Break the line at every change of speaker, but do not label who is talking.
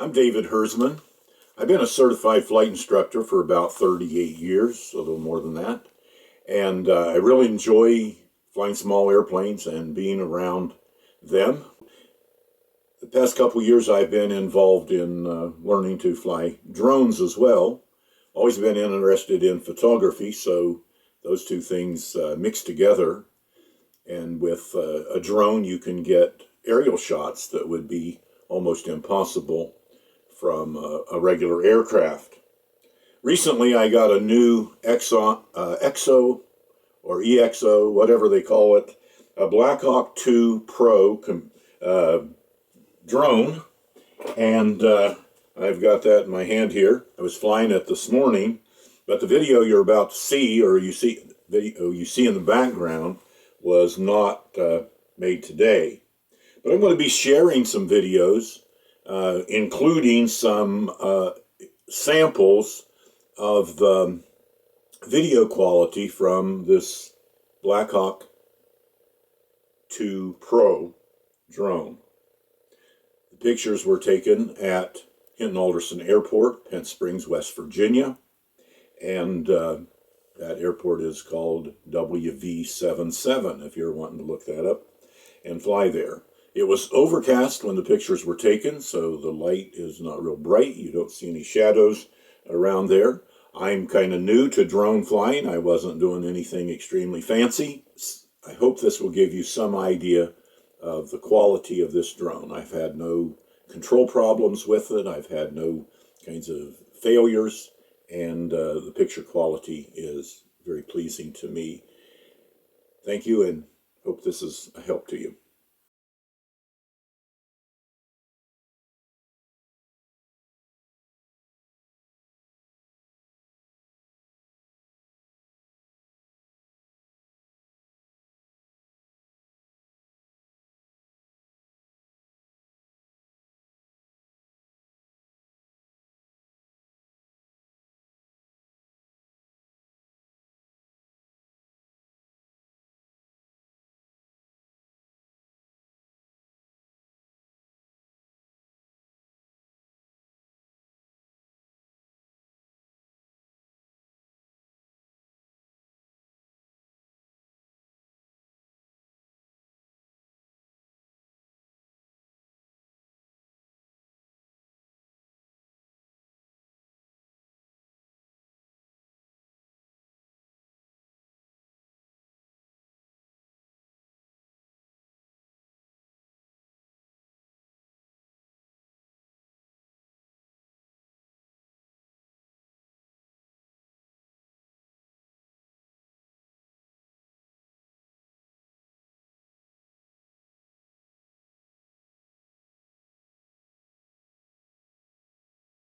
I'm David Hersman. I've been a certified flight instructor for about 38 years, a little more than that. And I really enjoy flying small airplanes and being around them. The past couple years I've been involved in learning to fly drones as well. Always been interested in photography, so those two things mix together. And with a drone you can get aerial shots that would be almost impossible from a regular aircraft. Recently I got a new EXO or EXO, whatever they call it, a Blackhawk 2 Pro drone, and I've got that in my hand here. I was flying it this morning, but the video you're about to see, or you see in the background, was not made today. But I'm going to be sharing some videos, including some samples of the video quality from this Blackhawk 2 Pro drone. The pictures were taken at Hinton-Alderson Airport, Pence Springs, West Virginia, and that airport is called WV77, if you're wanting to look that up and fly there. It was overcast when the pictures were taken, so the light is not real bright. You don't see any shadows around there. I'm kind of new to drone flying. I wasn't doing anything extremely fancy. I hope this will give you some idea of the quality of this drone. I've had no control problems with it. I've had no kinds of failures, and the picture quality is very pleasing to me. Thank you, and hope this is a help to you.